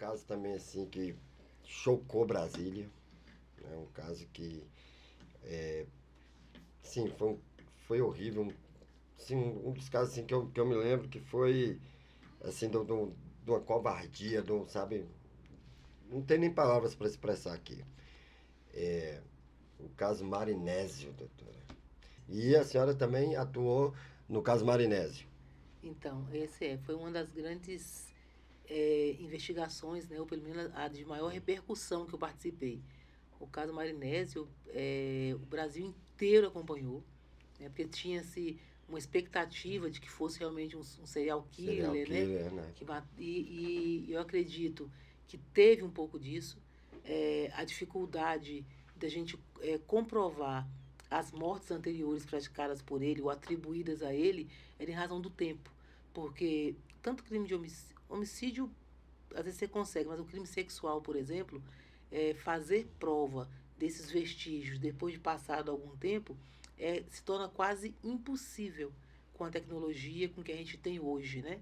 caso também assim que chocou Brasília, né? Um caso que, sim, foi horrível. Sim, um dos casos assim, que eu me lembro que foi assim, de uma covardia, sabe? Não tem nem palavras para expressar aqui. O caso Marinésio, doutora. E a senhora também atuou no caso Marinésio. Então, foi uma das grandes investigações, né, ou pelo menos a de maior repercussão que eu participei. O caso Marinésio, o Brasil inteiro acompanhou, né, porque tinha-se uma expectativa de que fosse realmente um serial Serial killer, né? killer, né? E eu acredito que teve um pouco disso. A dificuldade da gente comprovar as mortes anteriores praticadas por ele ou atribuídas a ele era em razão do tempo. Porque tanto crime de homicídio, às vezes você consegue, mas o crime sexual, por exemplo, fazer prova desses vestígios depois de passado algum tempo se torna quase impossível com a tecnologia com que a gente tem hoje, né?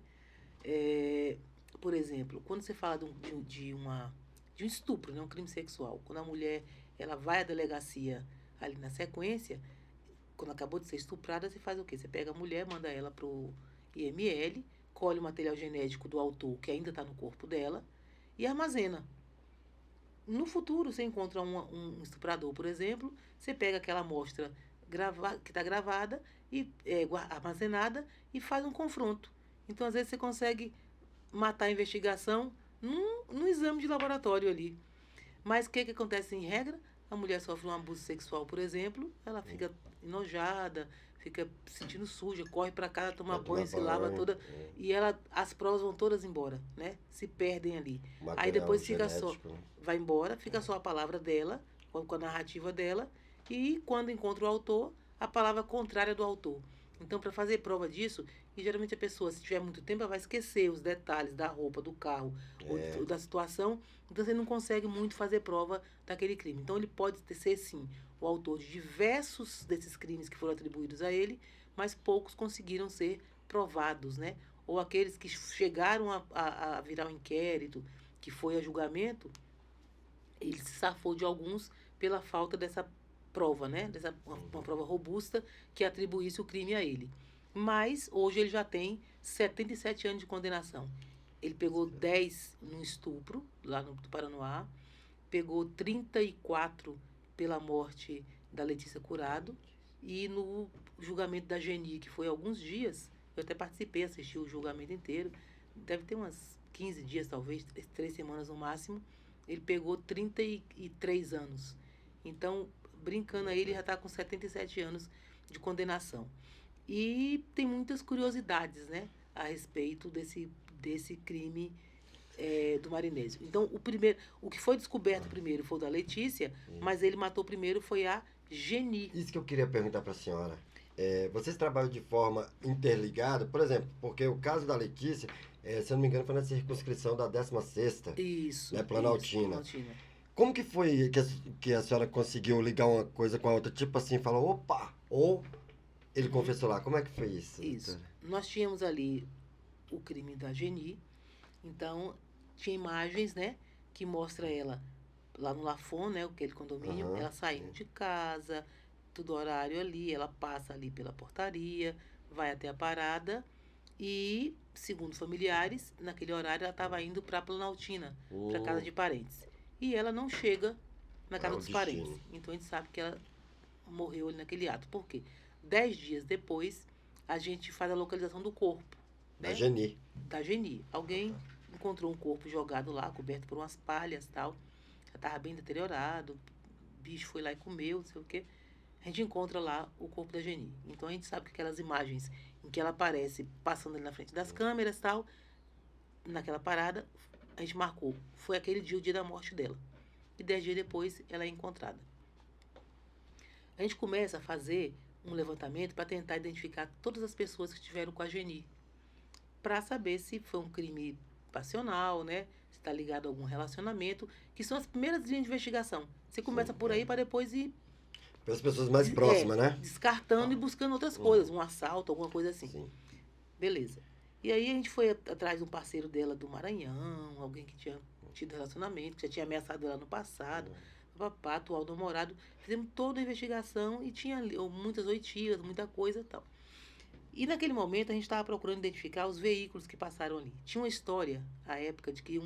É, por exemplo, quando você fala de um estupro, né, um crime sexual, quando a mulher ela vai à delegacia ali na sequência, quando acabou de ser estuprada, você faz o quê? Você pega a mulher, manda ela pro IML, colhe o material genético do autor que ainda está no corpo dela e armazena. No futuro, você encontra um estuprador, por exemplo, você pega aquela amostra que está gravada e armazenada e faz um confronto. Então, às vezes, você consegue matar a investigação num exame de laboratório ali. Mas o que acontece em regra? A mulher sofre um abuso sexual, por exemplo, ela fica enojada, fica se sentindo suja, corre para casa, toma Vai tomar banho, se lava banho, toda e as provas vão todas embora, né? Se perdem ali. o Aí material depois fica só, genético, né? vai embora, fica só a palavra dela, com a narrativa dela, e quando encontra o autor, a palavra contrária do autor. Então, para fazer prova disso, e geralmente a pessoa, se tiver muito tempo, ela vai esquecer os detalhes da roupa, do carro ou da situação, então você não consegue muito fazer prova daquele crime. Então, ele pode ser, sim, o autor de diversos desses crimes que foram atribuídos a ele, mas poucos conseguiram ser provados, né? Ou aqueles que chegaram a virar um inquérito, que foi a julgamento, ele se safou de alguns pela falta dessa prova, né? Uma prova robusta que atribuísse o crime a ele. Mas hoje ele já tem 77 anos de condenação. Ele pegou 10 no estupro, lá no Paranoá, pegou 34 pela morte da Letícia Curado, e no julgamento da Geni, que foi há alguns dias, eu até participei, assisti o julgamento inteiro, deve ter umas 15 dias, talvez, 3 semanas no máximo, ele pegou 33 anos. Então, brincando aí, ele já está com 77 anos de condenação. E tem muitas curiosidades, né, a respeito desse crime do Marinésio. Então, o que foi descoberto primeiro foi o da Letícia, mas ele matou primeiro foi a Geni. Isso que eu queria perguntar para a senhora. Vocês trabalham de forma interligada? Por exemplo, porque o caso da Letícia, se eu não me engano, foi na circunscrição da 16ª, né, Isso, Planaltina. Planaltina. Como que foi que a senhora conseguiu ligar uma coisa com a outra? Tipo assim, falou, opa! Ou ele confessou lá. Como é que foi isso, Isso. doutora? Nós tínhamos ali o crime da Geni, então tinha imagens, né, que mostra ela lá no Lafon, né, aquele condomínio, Aham, ela saindo de casa, tudo horário ali, ela passa ali pela portaria, vai até a parada e, segundo familiares, naquele horário ela estava indo para Planaltina, para casa de parentes. E ela não chega na é casa o dos parentes. destino. Então a gente sabe que ela morreu ali naquele ato. Por quê? 10 dias depois, a gente faz a localização do corpo, Da né? Geni. Da Geni. Alguém encontrou um corpo jogado lá, coberto por umas palhas e tal. Já estava bem deteriorado. O bicho foi lá e comeu, não sei o quê. A gente encontra lá o corpo da Geni. Então a gente sabe que aquelas imagens em que ela aparece passando ali na frente das câmeras e tal, naquela parada, a gente marcou. Foi aquele dia, o dia da morte dela. E 10 dias depois ela é encontrada. A gente começa a fazer um levantamento para tentar identificar todas as pessoas que estiveram com a Geni, para saber se foi um crime passional, né? Se está ligado a algum relacionamento, que são as primeiras linhas de investigação. Você começa Sim, por aí para depois ir pelas pessoas mais próximas, né? descartando e buscando outras coisas, um assalto, alguma coisa assim. Sim. Beleza. E aí a gente foi atrás de um parceiro dela do Maranhão, alguém que tinha tido relacionamento, que já tinha ameaçado ela no passado, papá, atual namorado. Fizemos toda a investigação e tinha muitas oitivas, muita coisa e tal. E naquele momento a gente estava procurando identificar os veículos que passaram ali. Tinha uma história, à época, de que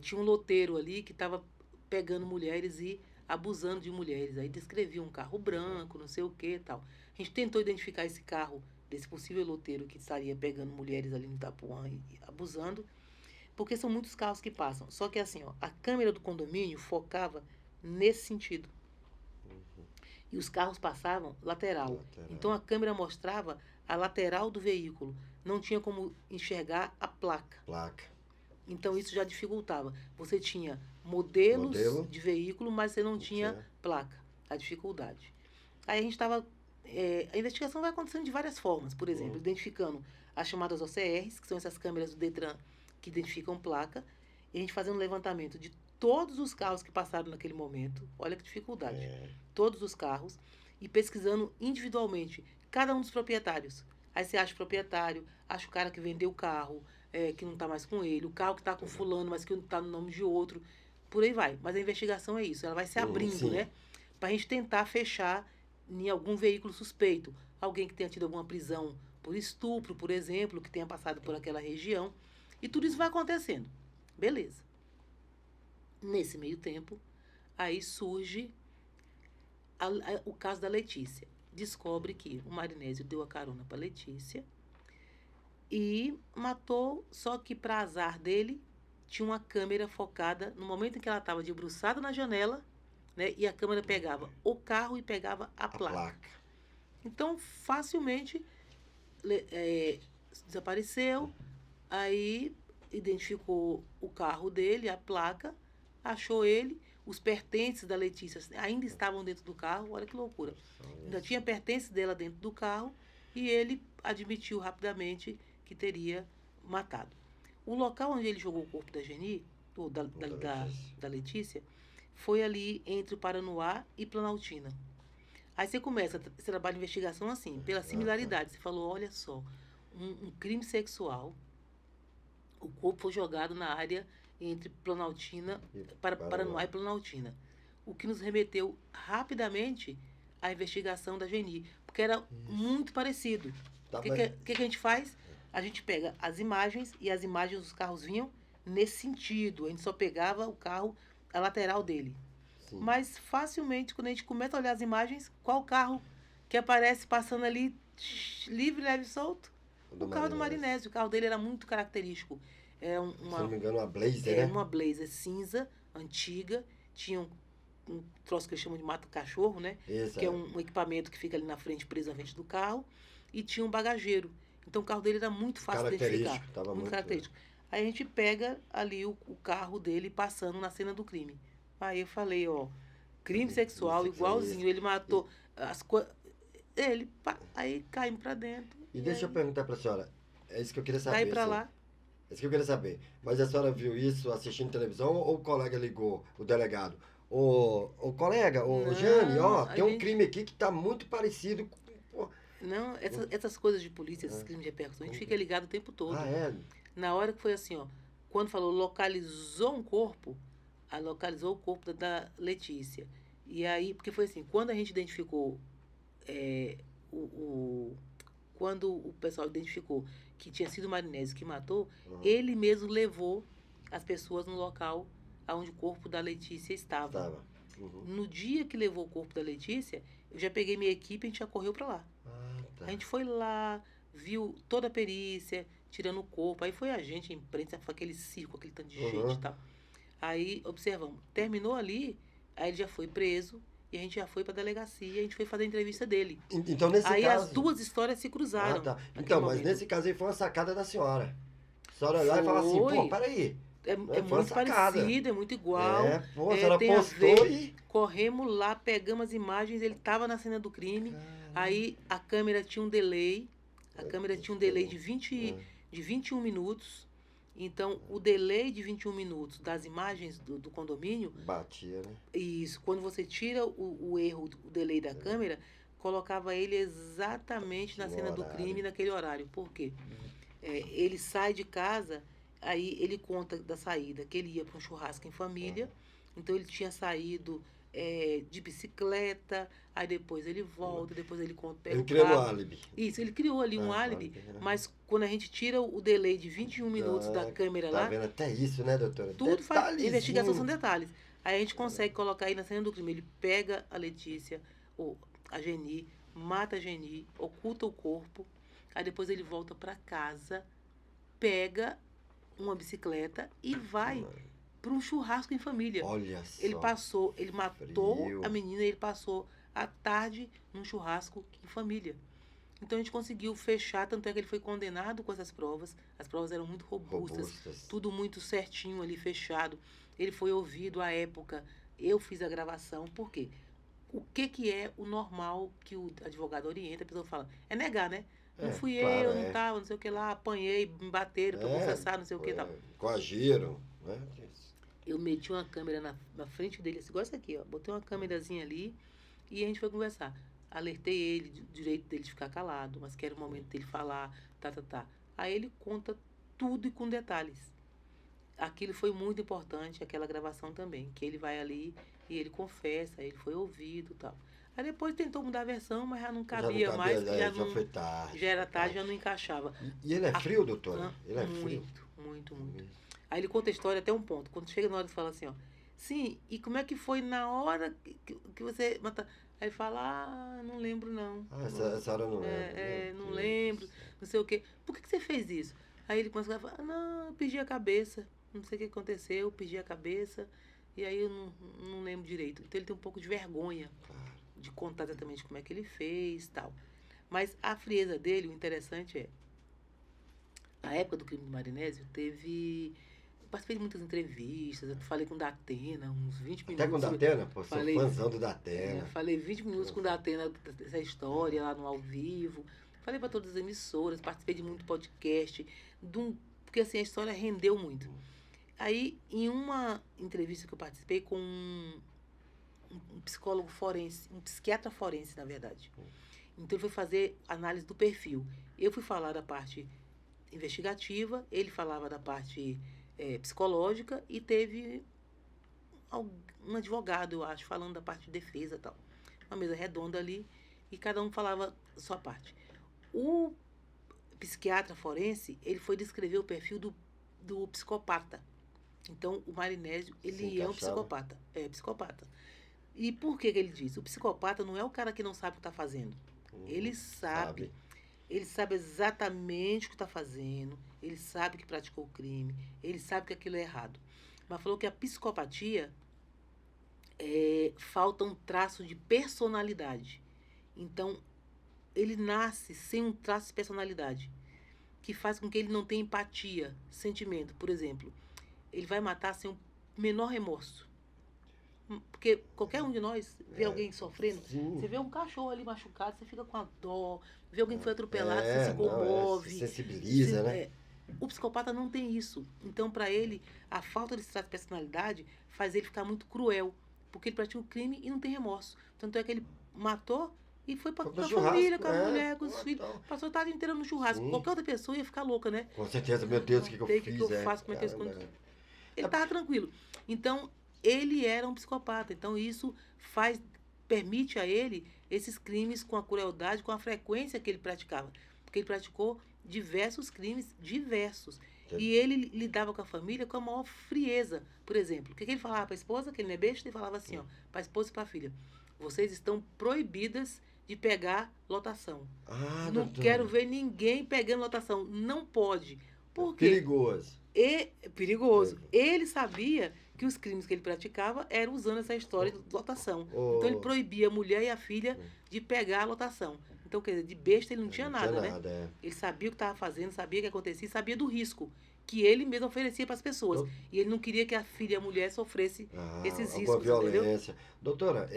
tinha um loteiro ali que estava pegando mulheres e abusando de mulheres. Aí descrevia um carro branco, não sei o que e tal. A gente tentou identificar esse carro desse possível loteiro que estaria pegando mulheres ali no Itapuã e abusando, porque são muitos carros que passam. Só que assim, ó, a câmera do condomínio focava nesse sentido. E os carros passavam lateral. Então a câmera mostrava a lateral do veículo. Não tinha como enxergar a placa. Então isso já dificultava. Você tinha modelos de veículo, mas você não tinha placa. A dificuldade. Aí a gente estava... a investigação vai acontecendo de várias formas. Por exemplo, identificando as chamadas OCRs, que são essas câmeras do Detran que identificam placa. E a gente fazendo um levantamento de todos os carros que passaram naquele momento. Olha que dificuldade. Todos os carros. E pesquisando individualmente cada um dos proprietários. Aí você acha o proprietário, acha o cara que vendeu o carro, que não está mais com ele, o carro que está com fulano, mas que não está no nome de outro. Por aí vai. Mas a investigação é isso. Ela vai se abrindo, né? Para a gente tentar fechar em algum veículo suspeito. Alguém que tenha tido alguma prisão por estupro, por exemplo, que tenha passado por aquela região. E tudo isso vai acontecendo. Beleza. Nesse meio tempo, aí surge o caso da Letícia. Descobre que o Marinésio deu a carona para Letícia e matou, só que para azar dele, tinha uma câmera focada no momento em que ela estava debruçada na janela, né, e a câmera pegava o carro e pegava a placa. Então, facilmente desapareceu, aí identificou o carro dele, a placa, achou ele, os pertences da Letícia ainda estavam dentro do carro, olha que loucura. Ainda tinha pertences dela dentro do carro e ele admitiu rapidamente que teria matado. O local onde ele jogou o corpo da Geni, ou da Letícia, foi ali entre o Paranoá e Planaltina. Aí você começa esse trabalho de investigação assim, pela similaridade. Você falou, olha só, um crime sexual, o corpo foi jogado na área entre Planaltina, Paranoá e Planaltina. O que nos remeteu rapidamente à investigação da Geni, porque era muito parecido. O que a gente faz? A gente pega as imagens e as imagens dos carros vinham nesse sentido. A gente só pegava o carro, a lateral dele. Sim. Mas facilmente, quando a gente começa a olhar as imagens, qual carro que aparece passando ali livre, leve e solto? O carro do Marinésio. O carro dele era muito característico. Se não me engano, uma Blazer, né? Uma Blazer cinza, antiga. Tinha um troço que eles chamam de mata-cachorro, né? Isso, que é um equipamento que fica ali na frente, preso na frente do carro. E tinha um bagageiro. Então o carro dele era muito fácil de identificar. Tava muito característico. Aí a gente pega ali o carro dele passando na cena do crime. Aí eu falei, ó, crime sexual igualzinho. Ele matou as coisas. Aí caímos pra dentro. E deixa eu perguntar pra senhora. É isso que eu queria saber. Daí pra lá. É isso que eu queria saber. Mas a senhora viu isso assistindo televisão ou o colega ligou, o delegado? O colega, Jane, ó, tem um crime aqui que tá muito parecido com... Não, essas coisas de polícia, esses crimes de repercussão, a gente fica ligado o tempo todo. Na hora que foi assim, ó, quando falou localizou um corpo, localizou o corpo da Letícia. E aí, porque foi assim, quando a gente identificou, quando o pessoal identificou que tinha sido o Marinésio que matou, ele mesmo levou as pessoas no local onde o corpo da Letícia estava. No dia que levou o corpo da Letícia, eu já peguei minha equipe e a gente já correu para lá. A gente foi lá, viu toda a perícia, tirando o corpo. Aí foi a gente, a imprensa, foi aquele circo, aquele tanto de gente e tal. Aí observamos. Terminou ali, aí ele já foi preso e a gente já foi para a delegacia e a gente foi fazer a entrevista dele. Então, nesse aí caso... as duas histórias se cruzaram. Então, mas nesse caso aí foi uma sacada da senhora. A senhora olhar e falar assim, pô, peraí. É muito parecido, é muito igual. A senhora postou e... Corremos lá, pegamos as imagens, ele estava na cena do crime. Aí a câmera tinha um delay. A câmera tinha um delay de 21 minutos. Então, o delay de 21 minutos das imagens do condomínio... Batia, né? Isso. Quando você tira o erro, o delay da câmera, colocava ele exatamente na cena do crime, naquele horário. Por quê? Ele sai de casa Aí ele conta da saída, que ele ia para um churrasco em família, então ele tinha saído de bicicleta, aí depois ele volta, depois ele pega Ele o criou um carro. álibi. Isso, ele criou ali um álibi, álibi, né? mas quando a gente tira o delay de 21 minutos da câmera Tá lá, vendo até isso, né, doutora? tudo faz. Investigação são Detalhezinho. detalhes. Aí a gente consegue colocar aí na cena do crime. Ele pega a Letícia, ou a Geni, mata a Geni, oculta o corpo, aí depois ele volta para casa, pega uma bicicleta e vai para um churrasco em família. Olha só. Ele matou Frio. a menina e ele passou a tarde num churrasco em família. Então a gente conseguiu fechar, tanto é que ele foi condenado com essas provas. As provas eram muito robustas, tudo muito certinho ali, fechado. Ele foi ouvido à época. Eu fiz a gravação, por quê? O que é o normal que o advogado orienta, a pessoa fala, é negar, né? Não fui claro, eu, não tava, não sei o que lá, apanhei, me bateram pra confessar, não sei o que tal. Coagiram, né? Eu meti uma câmera na frente dele, assim, igual essa aqui, ó. Botei uma câmerazinha ali e a gente foi conversar. Alertei ele do direito dele de ficar calado, mas que era o momento dele falar, tá. Aí ele conta tudo e com detalhes. Aquilo foi muito importante, aquela gravação também, que ele vai ali e ele confessa, ele foi ouvido e tal. Aí depois tentou mudar a versão, mas já não cabia mais, que já foi tarde. já era tarde, já não encaixava. E ele é frio, doutora? Ele é frio? Muito. Aí ele conta a história até um ponto. Quando chega na hora de falar assim, ó, sim, e como é que foi na hora que você mata? Aí ele fala, não lembro não. Essa hora eu não lembro. Não lembro, não sei o quê. Por que você fez isso? Aí ele começa a falar, não, eu perdi a cabeça, não sei o que aconteceu, eu perdi a cabeça, e aí eu não lembro direito. Então ele tem um pouco de vergonha de contar exatamente como é que ele fez e tal. Mas a frieza dele, o interessante é, a época do crime do Marinésio teve... Eu participei de muitas entrevistas, eu falei com o Datena, uns 20 minutos. Até com o Datena? Pô, sou fãzão do Datena. Falei 20 minutos com o Datena dessa história lá no ao vivo. Falei para todas as emissoras, participei de muito podcast, porque assim, a história rendeu muito. Aí, em uma entrevista que eu participei com um psicólogo forense, um psiquiatra forense, na verdade. Então, ele foi fazer análise do perfil. Eu fui falar da parte investigativa, ele falava da parte psicológica e teve um advogado, eu acho, falando da parte de defesa e tal. Uma mesa redonda ali e cada um falava a sua parte. O psiquiatra forense, ele foi descrever o perfil do psicopata. Então, o Marinésio, ele é um psicopata. É psicopata. E por que ele diz? O psicopata não é o cara que não sabe o que está fazendo. Ele sabe. Ele sabe exatamente o que está fazendo. Ele sabe que praticou o crime. Ele sabe que aquilo é errado. Mas falou que a psicopatia falta um traço de personalidade. Então, ele nasce sem um traço de personalidade, que faz com que ele não tenha empatia, sentimento. Por exemplo, ele vai matar sem o menor remorso. Porque qualquer um de nós vê alguém sofrendo, você vê um cachorro ali machucado, você fica com a dó, vê alguém que foi atropelado, você se comove. Se sensibiliza, né? O psicopata não tem isso. Então, para ele, a falta desse traço de personalidade faz ele ficar muito cruel, porque ele pratica o crime e não tem remorso. Tanto é que ele matou e foi para a família, com a mulher, com os filhos. Passou a tarde inteira no churrasco. Sim. Qualquer outra pessoa ia ficar louca, né? Com certeza, meu Deus, o que eu fiz? O que eu faço, como é que eu escondo? Ele estava tranquilo. Então, ele era um psicopata. Então, isso permite a ele esses crimes com a crueldade, com a frequência que ele praticava. Porque ele praticou diversos crimes, diversos. E ele lidava com a família com a maior frieza. Por exemplo, o que ele falava para a esposa, que ele não é besta, ele falava assim, ó, para a esposa e para a filha: vocês estão proibidas de pegar lotação. Não quero ver ninguém pegando lotação. Não pode. Por quê? Perigoso. Ele sabia que os crimes que ele praticava eram usando essa história de lotação. Então, ele proibia a mulher e a filha de pegar a lotação. Então, quer dizer, de besta ele não tinha nada, né? Ele sabia o que estava fazendo, sabia o que acontecia, sabia do risco que ele mesmo oferecia para as pessoas. E ele não queria que a filha e a mulher sofressem esses riscos, violência. Entendeu? Doutora,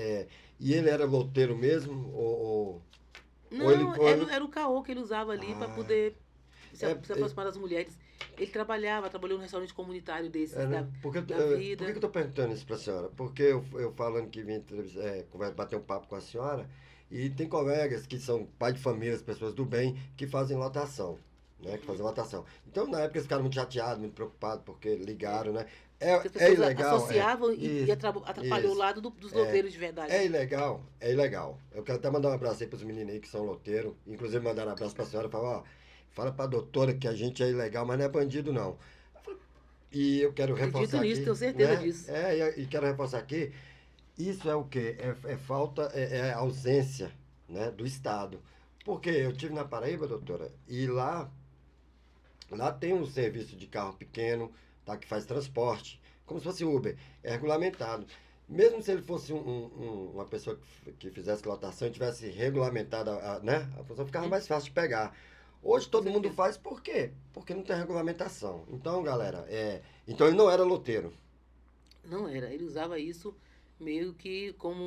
e ele era loteiro mesmo? Não, era o caô que ele usava ali para poder se aproximar das mulheres. Ele trabalhou num restaurante comunitário desses da vida. Por que eu estou perguntando isso para a senhora? Porque eu falando que vim bater um papo com a senhora, e tem colegas que são pai de famílias, pessoas do bem, que fazem lotação. né? Que fazia lotação. Então, na época, eles ficaram muito chateados, muito preocupados, porque ligaram, né? Porque as É pessoas ilegal. associavam e Isso, atrapalhou o isso. lado dos loteiros de verdade. É ilegal, é ilegal. Eu quero até mandar um abraço aí pros meninos aí que são loteiros. Inclusive, mandar um abraço pra senhora e falar, ó, fala pra doutora que a gente é ilegal, mas não é bandido, não. E eu quero Acredito reforçar nisso, aqui, tenho certeza né? disso. E quero reforçar aqui, isso é o quê? É falta, é ausência, né, do Estado. Porque eu tive na Paraíba, doutora, e lá tem um serviço de carro pequeno, tá, que faz transporte, como se fosse Uber, é regulamentado. Mesmo se ele fosse uma pessoa que fizesse lotação e tivesse regulamentada, né, a função ficava mais fácil de pegar. Hoje Com todo mundo certeza. faz por quê? Porque não tem regulamentação. Então, galera, então ele não era loteiro. Não era. Ele usava isso meio que como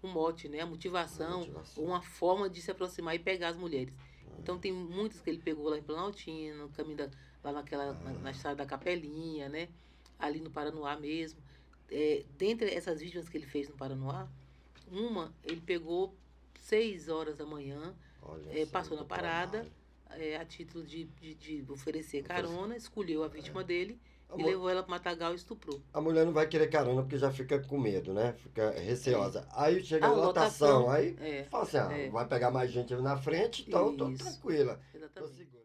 um mote, né? A Uma motivação, motivação. ou uma forma de se aproximar e pegar as mulheres. Então tem muitas que ele pegou lá em Planaltina, no caminho lá na estrada da Capelinha, né? Ali no Paranoá mesmo. Dentre essas vítimas que ele fez no Paranoá, ele pegou 6 horas da manhã, Olha só, passou na muito parada, trabalho. a título de oferecer carona, escolheu a vítima dele A, e mu- levou ela para Matagal e estuprou. a mulher não vai querer carona porque já fica com medo, né? Fica É. receosa. Aí chega a A lotação, lotação, aí fala assim, é, vai pegar mais gente ali na frente, então eu tô isso, tranquila. Tô exatamente. segura.